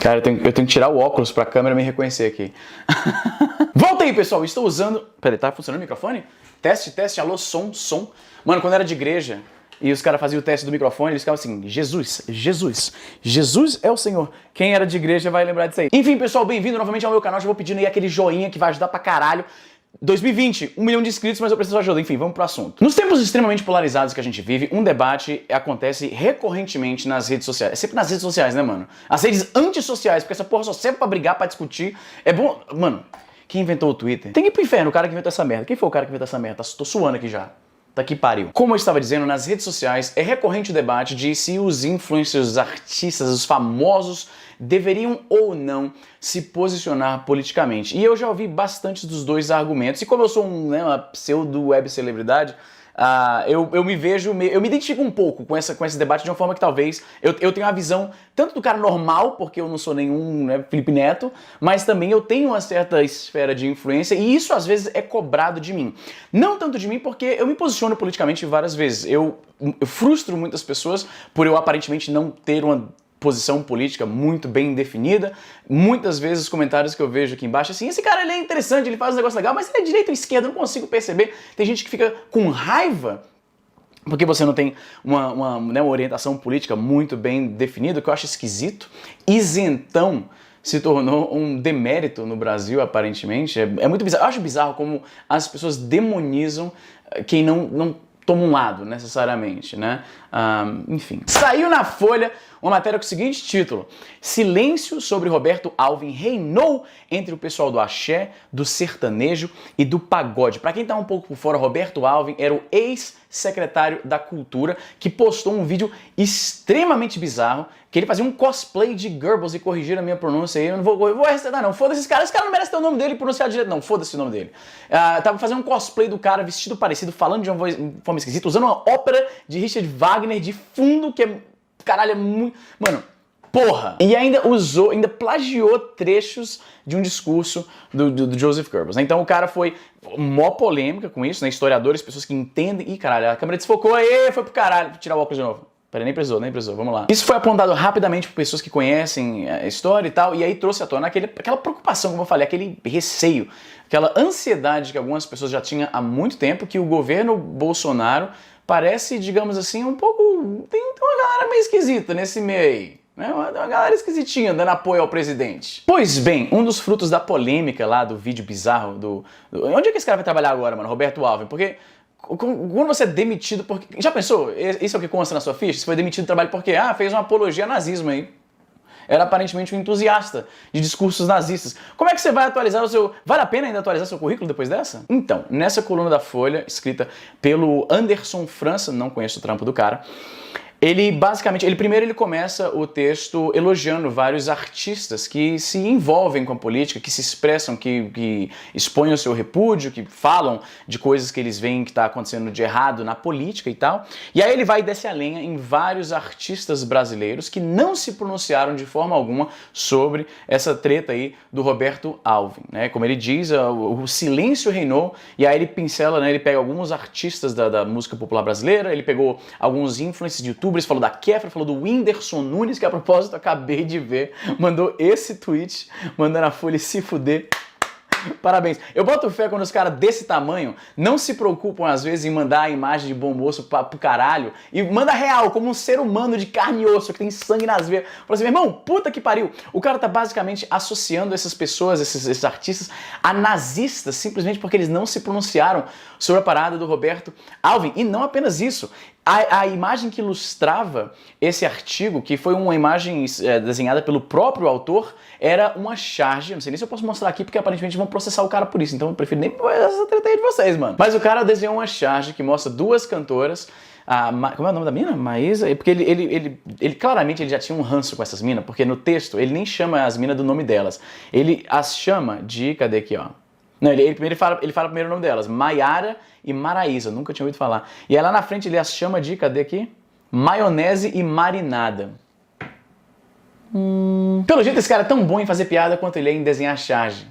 Cara, eu tenho que tirar o óculos pra câmera me reconhecer aqui. Volta aí, pessoal. Estou usando... Peraí, tá funcionando o microfone? Teste, teste. Alô, som, som. Mano, quando era de igreja e os caras faziam o teste do microfone, eles ficavam assim, Jesus, Jesus, Jesus é o Senhor. Quem era de igreja vai lembrar disso aí. Enfim, pessoal, bem-vindo novamente ao meu canal. Já vou pedindo aí aquele joinha que vai ajudar pra caralho. 2020, 1 milhão de inscritos, mas eu preciso de ajuda. Enfim, vamos pro assunto. Nos tempos extremamente polarizados que a gente vive, um debate acontece recorrentemente nas redes sociais. É sempre nas redes sociais, né, mano? As redes antissociais, porque essa porra só serve pra brigar, pra discutir. É bom... Mano, quem inventou o Twitter? Tem que ir pro inferno, o cara que inventou essa merda. Quem foi o cara que inventou essa merda? Tô suando aqui já. Tá que pariu. Como eu estava dizendo, nas redes sociais é recorrente o debate de se os influencers, os artistas, os famosos deveriam ou não se posicionar politicamente. E eu já ouvi bastante dos dois argumentos. E como eu sou uma pseudo-web celebridade, eu me vejo, eu me identifico um pouco com esse debate de uma forma que talvez eu tenha uma visão tanto do cara normal, porque eu não sou nenhum Felipe Neto, mas também eu tenho uma certa esfera de influência e isso às vezes é cobrado de mim. Não tanto de mim porque eu me posiciono politicamente várias vezes. Eu frustro muitas pessoas por eu aparentemente não ter uma posição política muito bem definida. Muitas vezes os comentários que eu vejo aqui embaixo, assim, esse cara ele é interessante, ele faz um negócio legal, mas ele é direita ou esquerda, eu não consigo perceber. Tem gente que fica com raiva porque você não tem uma orientação política muito bem definida, que eu acho esquisito. Isentão se tornou um demérito no Brasil, aparentemente. É muito bizarro. Eu acho bizarro como as pessoas demonizam quem não toma um lado, necessariamente, né? Enfim. Saiu na Folha uma matéria com o seguinte título: Silêncio sobre Roberto Alvim reinou entre o pessoal do axé, do sertanejo e do pagode. Pra quem tá um pouco por fora, Roberto Alvim era o ex-secretário da Cultura que postou um vídeo extremamente bizarro, que ele fazia um cosplay de Goebbels, e corrigir a minha pronúncia aí, eu não vou recitar não, foda-se esse cara não merece ter o nome dele e pronunciar direito não, foda-se o nome dele. Tava fazendo um cosplay do cara, vestido parecido, falando de uma forma esquisita, usando uma ópera de Richard Wagner de fundo, que é, caralho, é muito... Mano, porra! E ainda plagiou trechos de um discurso do Joseph Goebbels, né? Então o cara foi mó polêmica com isso, né? Historiadores, pessoas que entendem... Ih, caralho, a câmera desfocou, aí foi pro caralho, tirar o óculos de novo. Peraí, nem precisou, vamos lá. Isso foi apontado rapidamente por pessoas que conhecem a história e tal, e aí trouxe à tona aquela preocupação, como eu falei, aquele receio, aquela ansiedade que algumas pessoas já tinham há muito tempo, que o governo Bolsonaro parece, digamos assim, um pouco... Tem uma galera meio esquisita nesse meio aí. Uma galera esquisitinha dando apoio ao presidente. Pois bem, um dos frutos da polêmica lá do vídeo bizarro onde é que esse cara vai trabalhar agora, mano? Roberto Alvim, porque... Quando você é demitido porque... Já pensou? Isso é o que consta na sua ficha? Você foi demitido do trabalho porque, fez uma apologia ao nazismo aí. Era aparentemente um entusiasta de discursos nazistas. Como é que você vai atualizar o seu... Vale a pena ainda atualizar seu currículo depois dessa? Então, nessa coluna da Folha, escrita pelo Anderson França, não conheço o trampo do cara, ele primeiro começa o texto elogiando vários artistas que se envolvem com a política, que se expressam, que expõem o seu repúdio, que falam de coisas que eles veem que está acontecendo de errado na política e tal. E aí ele vai descer a lenha em vários artistas brasileiros que não se pronunciaram de forma alguma sobre essa treta aí do Roberto Alvim, né? Como ele diz, o silêncio reinou, e aí ele pincela, né? Ele pega alguns artistas da música popular brasileira, ele pegou alguns influencers de YouTube, ele falou da Kéfera, falou do Whindersson Nunes, que a propósito acabei de ver, mandou esse tweet, mandando a Folha se fuder. Parabéns. Eu boto fé quando os caras desse tamanho não se preocupam às vezes em mandar a imagem de bom moço pro caralho e manda real, como um ser humano de carne e osso, que tem sangue nas veias. Fala assim, meu irmão, puta que pariu. O cara tá basicamente associando essas pessoas, esses artistas, a nazistas, simplesmente porque eles não se pronunciaram sobre a parada do Roberto Alvim. E não apenas isso. A imagem que ilustrava esse artigo, que foi uma imagem desenhada pelo próprio autor, era uma charge, não sei nem se eu posso mostrar aqui, porque aparentemente vão processar o cara por isso, então eu prefiro nem essa treta aí de vocês, mano. Mas o cara desenhou uma charge que mostra duas cantoras, como é o nome da mina? Maísa? Porque ele claramente já tinha um ranço com essas minas, porque no texto ele nem chama as minas do nome delas, ele as chama de, cadê aqui, ó? Não, ele fala primeiro o nome delas, Maiara e Maraísa, nunca tinha ouvido falar. E aí lá na frente ele as chama de, cadê aqui? Maionese e marinada. Pelo jeito esse cara é tão bom em fazer piada quanto ele é em desenhar charge.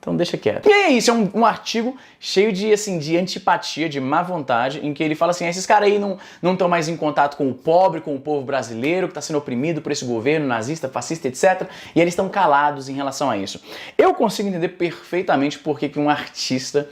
Então deixa quieto. E é isso, é um artigo cheio de, assim, de antipatia, de má vontade, em que ele fala assim, esses caras aí não estão mais em contato com o pobre, com o povo brasileiro, que está sendo oprimido por esse governo nazista, fascista, etc. E eles estão calados em relação a isso. Eu consigo entender perfeitamente por que um artista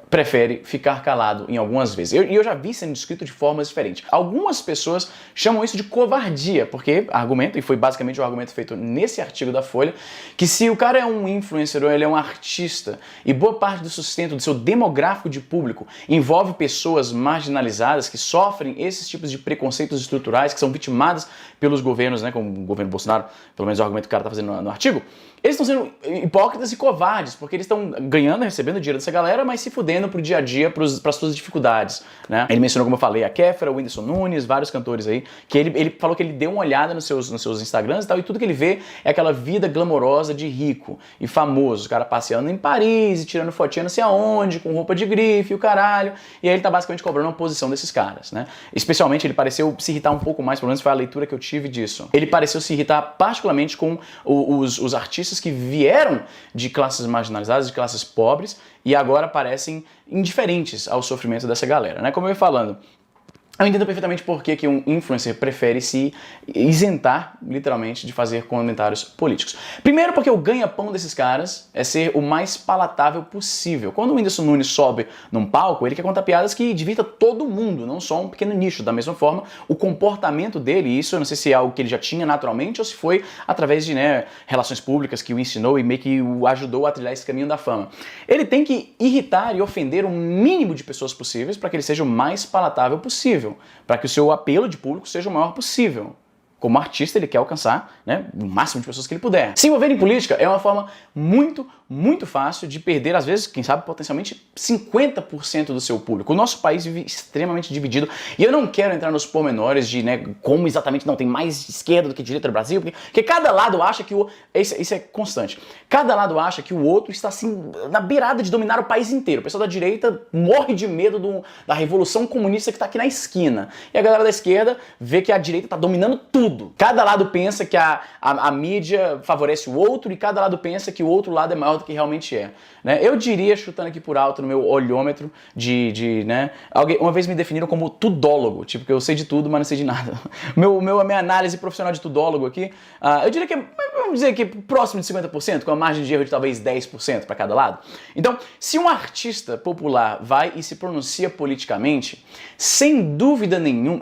prefere ficar calado em algumas vezes. E eu já vi sendo descrito de formas diferentes. Algumas pessoas chamam isso de covardia, porque argumento, e foi basicamente o argumento feito nesse artigo da Folha, que se o cara é um influencer ou ele é um artista e boa parte do sustento do seu demográfico de público envolve pessoas marginalizadas que sofrem esses tipos de preconceitos estruturais, que são vitimadas pelos governos, né, como o governo Bolsonaro, pelo menos o argumento que o cara está fazendo no artigo, eles estão sendo hipócritas e covardes, porque eles estão ganhando e recebendo dinheiro dessa galera, mas se fudendo pro dia a dia, para as suas dificuldades, né? Ele mencionou, como eu falei, a Kéfera, o Whindersson Nunes, vários cantores aí, que ele falou que ele deu uma olhada nos seus Instagrams e tal, e tudo que ele vê é aquela vida glamourosa de rico e famoso, o cara passeando em Paris e tirando fotinha não sei aonde, com roupa de grife e o caralho, e aí ele tá basicamente cobrando uma posição desses caras, né? Especialmente, ele pareceu se irritar um pouco mais, pelo menos foi a leitura que eu tive disso. Ele pareceu se irritar particularmente com os artistas que vieram de classes marginalizadas, de classes pobres, e agora parecem indiferentes ao sofrimento dessa galera, né? Como eu ia falando, eu entendo perfeitamente por que um influencer prefere se isentar, literalmente, de fazer comentários políticos. Primeiro porque o ganha-pão desses caras é ser o mais palatável possível. Quando o Whindersson Nunes sobe num palco, ele quer contar piadas que divirta todo mundo, não só um pequeno nicho. Da mesma forma, o comportamento dele, isso eu não sei se é algo que ele já tinha naturalmente ou se foi através de, né, relações públicas que o ensinou e meio que o ajudou a trilhar esse caminho da fama. Ele tem que irritar e ofender o mínimo de pessoas possíveis para que ele seja o mais palatável possível, para que o seu apelo de público seja o maior possível. Como artista, ele quer alcançar, né, o máximo de pessoas que ele puder. Se envolver em política é uma forma muito fácil de perder, às vezes, quem sabe, potencialmente 50% do seu público. O nosso país vive extremamente dividido e eu não quero entrar nos pormenores de, né, como exatamente não tem mais esquerda do que direita no Brasil, porque cada lado acha que isso é constante. Cada lado acha que o outro está, assim, na beirada de dominar o país inteiro. O pessoal da direita morre de medo da revolução comunista que está aqui na esquina. E a galera da esquerda vê que a direita está dominando tudo. Cada lado pensa que a mídia favorece o outro e cada lado pensa que o outro lado é maior do que realmente é. Né? Eu diria, chutando aqui por alto no meu olhômetro, né? Uma vez me definiram como tudólogo, tipo, que eu sei de tudo, mas não sei de nada. A minha análise profissional de tudólogo aqui, eu diria que, vamos dizer que próximo de 50%, com a margem de erro de talvez 10% para cada lado. Então, se um artista popular vai e se pronuncia politicamente, sem dúvida nenhuma,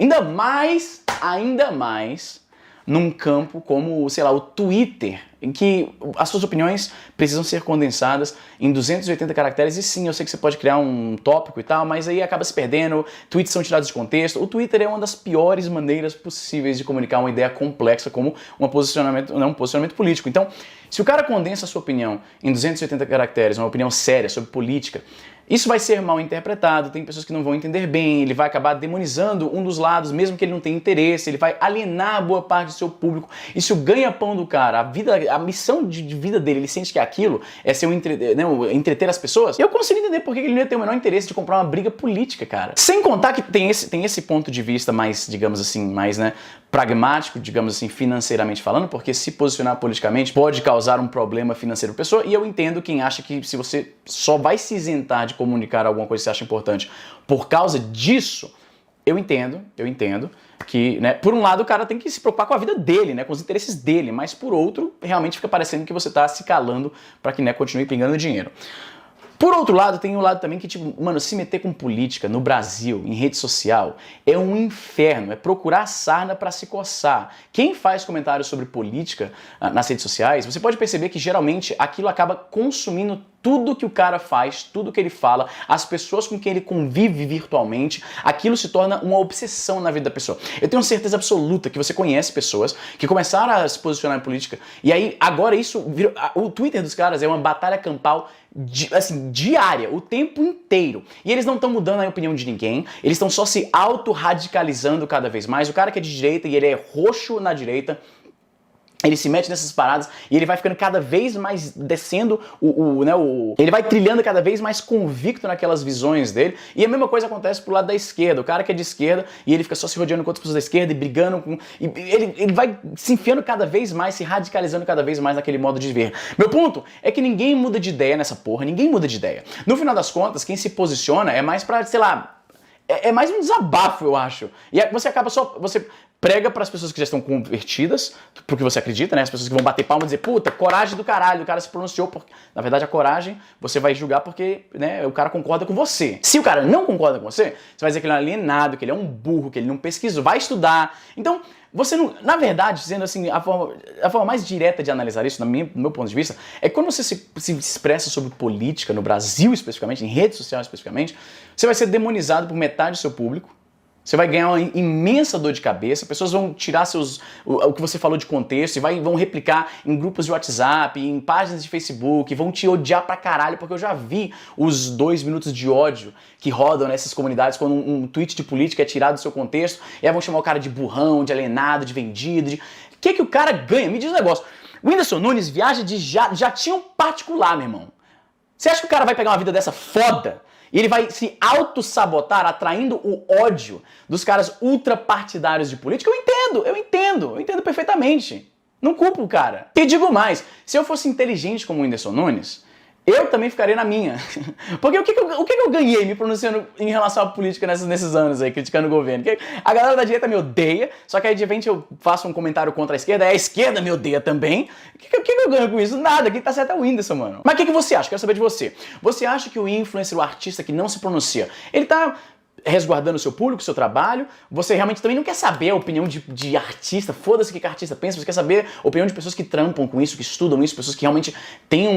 ainda mais num campo como, sei lá, o Twitter, em que as suas opiniões precisam ser condensadas em 280 caracteres, e sim, eu sei que você pode criar um tópico e tal, mas aí acaba se perdendo, tweets são tirados de contexto. O Twitter é uma das piores maneiras possíveis de comunicar uma ideia complexa como um posicionamento político. Então, se o cara condensa a sua opinião em 280 caracteres, uma opinião séria sobre política, isso vai ser mal interpretado, tem pessoas que não vão entender bem, ele vai acabar demonizando um dos lados, mesmo que ele não tenha interesse, ele vai alienar boa parte do seu público. E se o ganha-pão do cara, a missão de vida dele, ele sente que aquilo é ser entreter as pessoas, eu consigo entender por que ele não ia ter o menor interesse de comprar uma briga política, cara. Sem contar que tem esse ponto de vista mais, digamos assim, mais, né, pragmático, digamos assim, financeiramente falando, porque se posicionar politicamente pode causar um problema financeiro para a pessoa, e eu entendo quem acha que se você só vai se isentar de comunicar alguma coisa que você acha importante por causa disso, eu entendo que, né, por um lado o cara tem que se preocupar com a vida dele, né, com os interesses dele, mas por outro, realmente fica parecendo que você tá se calando para que, né, continue pingando dinheiro. Por outro lado, tem um lado também que, tipo, mano, se meter com política no Brasil, em rede social, é um inferno, é procurar sarna pra se coçar. Quem faz comentários sobre política nas redes sociais, você pode perceber que geralmente aquilo acaba consumindo tudo que o cara faz, tudo que ele fala, as pessoas com quem ele convive virtualmente, aquilo se torna uma obsessão na vida da pessoa. Eu tenho certeza absoluta que você conhece pessoas que começaram a se posicionar em política e aí agora isso virou, o Twitter dos caras é uma batalha campal diária, o tempo inteiro. E eles não estão mudando a opinião de ninguém, eles estão só se auto-radicalizando cada vez mais. O cara que é de direita e ele é roxo na direita, Ele se mete nessas paradas e ele vai ficando cada vez mais descendo ele vai trilhando cada vez mais convicto naquelas visões dele. E a mesma coisa acontece pro lado da esquerda. O cara que é de esquerda e ele fica só se rodeando com outras pessoas da esquerda e brigando com... ele vai se enfiando cada vez mais, se radicalizando cada vez mais naquele modo de ver. Meu ponto é que ninguém muda de ideia nessa porra, ninguém muda de ideia. No final das contas, quem se posiciona é mais pra, sei lá... É mais um desabafo, eu acho. E você acaba só... Você prega para as pessoas que já estão convertidas, porque você acredita, né? As pessoas que vão bater palma e dizer, puta, coragem do caralho, o cara se pronunciou. Na verdade, a coragem você vai julgar porque, né, o cara concorda com você. Se o cara não concorda com você, você vai dizer que ele é um alienado, que ele é um burro, que ele não pesquisou, vai estudar. Então, você não... Na verdade, dizendo assim, a forma mais direta de analisar isso, no meu ponto de vista, é quando você se expressa sobre política, no Brasil especificamente, em rede social especificamente, você vai ser demonizado por metade do seu público. Você vai ganhar uma imensa dor de cabeça, pessoas vão tirar o que você falou de contexto e vão replicar em grupos de WhatsApp, em páginas de Facebook, vão te odiar pra caralho, porque eu já vi os 2 minutos de ódio que rodam nessas comunidades quando um tweet de política é tirado do seu contexto, e aí vão chamar o cara de burrão, de alienado, de vendido, O que o cara ganha? Me diz um negócio. O Whindersson Nunes viaja de jatinho particular, meu irmão. Você acha que o cara vai pegar uma vida dessa foda? E ele vai se auto-sabotar, atraindo o ódio dos caras ultrapartidários de política? Eu entendo perfeitamente. Não culpo o cara. E digo mais, se eu fosse inteligente como o Whindersson Nunes, eu também ficaria na minha. Porque o que eu ganhei me pronunciando em relação à política nesses anos aí, criticando o governo? Porque a galera da direita me odeia, só que aí de repente eu faço um comentário contra a esquerda, a esquerda me odeia também. O que eu ganho com isso? Nada, quem tá certo é o Whindersson, mano. Mas o que você acha? Quero saber de você. Você acha que o influencer, o artista que não se pronuncia, ele tá resguardando o seu público, o seu trabalho? Você realmente também não quer saber a opinião de artista, foda-se o que artista pensa, você quer saber a opinião de pessoas que trampam com isso, que estudam isso, pessoas que realmente têm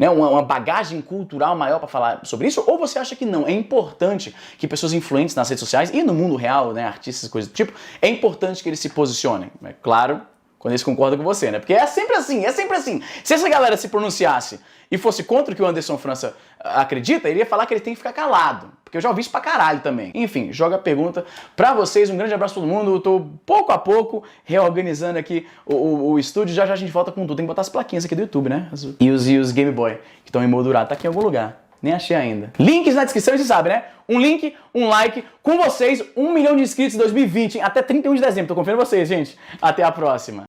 uma bagagem cultural maior pra falar sobre isso? Ou você acha que não? É importante que pessoas influentes nas redes sociais e no mundo real, né, artistas e coisas do tipo, é importante que eles se posicionem. É claro, quando eles concordam com você, né? Porque é sempre assim, é sempre assim. Se essa galera se pronunciasse e fosse contra o que o Anderson França acredita, ele ia falar que ele tem que ficar calado. Porque eu já ouvi isso pra caralho também. Enfim, joga a pergunta pra vocês. Um grande abraço pra todo mundo. Eu tô pouco a pouco reorganizando aqui o estúdio. Já a gente volta com tudo. Tem que botar as plaquinhas aqui do YouTube, né? E os Game Boy, que estão emoldurados. Tá aqui em algum lugar. Nem achei ainda. Links na descrição, você sabe, né? Um link, um like. Com vocês, 1 milhão de inscritos em 2020, hein? Até 31 de dezembro. Tô confiando em vocês, gente. Até a próxima.